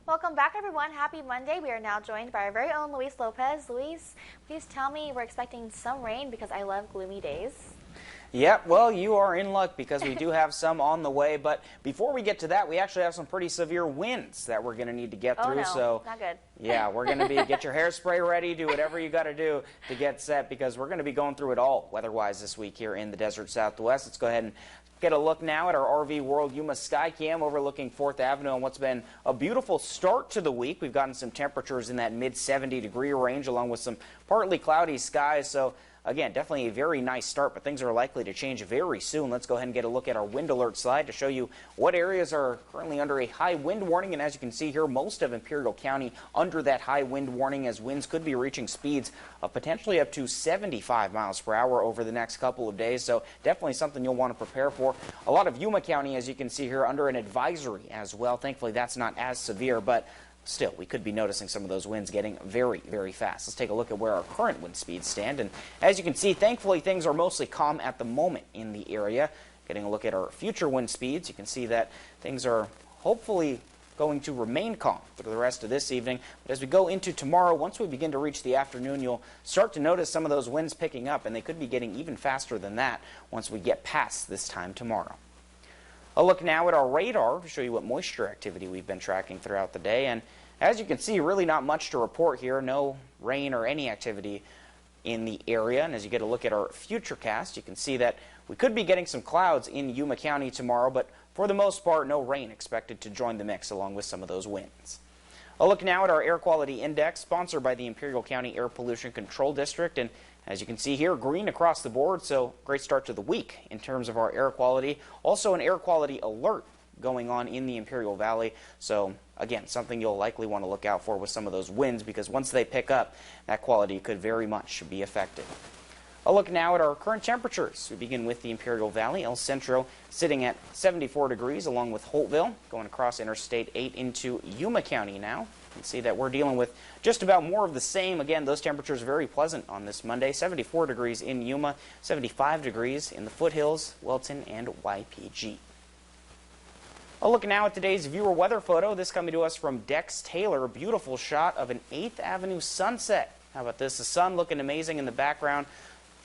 Welcome back, everyone. Happy Monday. We are now joined by our very own Luis Lopez. Luis, please tell me, we're expecting some rain because I love gloomy days. Yep, well, you are in luck because we do have some on the way. But before we get to that, we actually have some pretty severe winds that we're going to need to get through. No, so not good. Yeah, we're going to get your hairspray ready, do whatever you got to do to get set because we're going to be going through it all weather-wise this week here in the desert Southwest. Let's go ahead and get a look now at our RV World Yuma Skycam overlooking 4th Avenue on what's been a beautiful start to the week. We've gotten some temperatures in that mid-70-degree range along with some partly cloudy skies. So again, definitely a very nice start, but things are likely to change very soon. Let's go ahead and get a look at our wind alert slide to show you what areas are currently under a high wind warning. And as you can see here, most of Imperial County under that high wind warning as winds could be reaching speeds of potentially up to 75 miles per hour over the next couple of days. So definitely something you'll want to prepare for. A lot of Yuma County, as you can see here, under an advisory as well. Thankfully, that's not as severe, but still, we could be noticing some of those winds getting very, very fast. Let's take a look at where our current wind speeds stand. And as you can see, thankfully, things are mostly calm at the moment in the area. Getting a look at our future wind speeds, you can see that things are hopefully going to remain calm through the rest of this evening. But as we go into tomorrow, once we begin to reach the afternoon, you'll start to notice some of those winds picking up, and they could be getting even faster than that once we get past this time tomorrow. A look now at our radar to show you what moisture activity we've been tracking throughout the day. And as you can see, really not much to report here. No rain or any activity in the area. And as you get a look at our futurecast, you can see that we could be getting some clouds in Yuma County tomorrow, but for the most part, no rain expected to join the mix along with some of those winds. A look now at our air quality index, sponsored by the Imperial County Air Pollution Control District. And as you can see here, green across the board, so great start to the week in terms of our air quality. Also an air quality alert going on in the Imperial Valley. So again, something you'll likely want to look out for with some of those winds because once they pick up, that quality could very much be affected. A look now at our current temperatures. We begin with the Imperial Valley. El Centro sitting at 74 degrees along with Holtville, going across Interstate 8 into Yuma County now. You can see that we're dealing with just about more of the same. Again, those temperatures very pleasant on this Monday. 74 degrees in Yuma, 75 degrees in the foothills, Welton, and YPG. A look now at today's viewer weather photo. This coming to us from Dex Taylor. A beautiful shot of an 8th Avenue sunset. How about this? The sun looking amazing in the background.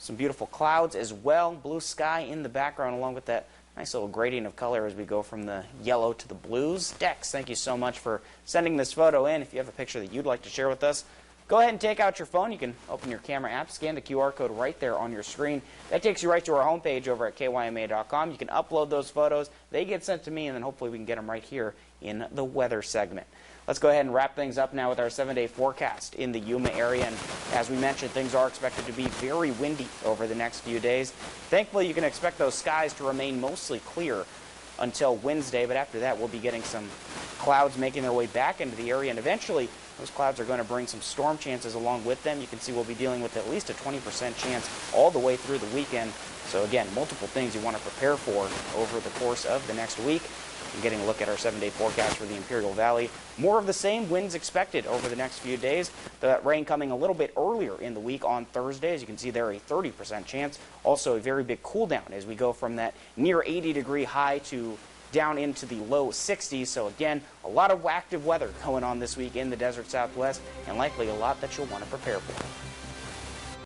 Some beautiful clouds as well. Blue sky in the background along with that nice little gradient of color as we go from the yellow to the blues. Dex, thank you so much for sending this photo in. If you have a picture that you'd like to share with us, go ahead and take out your phone. You can open your camera app, scan the QR code right there on your screen. That takes you right to our homepage over at kyma.com. You can upload those photos. They get sent to me, and then hopefully we can get them right here in the weather segment. Let's go ahead and wrap things up now with our 7-day forecast in the Yuma area. And as we mentioned, things are expected to be very windy over the next few days. Thankfully, you can expect those skies to remain mostly clear until Wednesday, but after that, we'll be getting some clouds making their way back into the area, and eventually those clouds are going to bring some storm chances along with them. You can see we'll be dealing with at least a 20% chance all the way through the weekend. So again, multiple things you want to prepare for over the course of the next week. And getting a look at our 7-day forecast for the Imperial Valley. More of the same winds expected over the next few days. The rain coming a little bit earlier in the week on Thursday. As you can see there, a 30% chance. Also a very big cool down as we go from that near 80-degree high to down into the low 60s. So again, a lot of active weather going on this week in the desert Southwest, and likely a lot that you'll want to prepare for.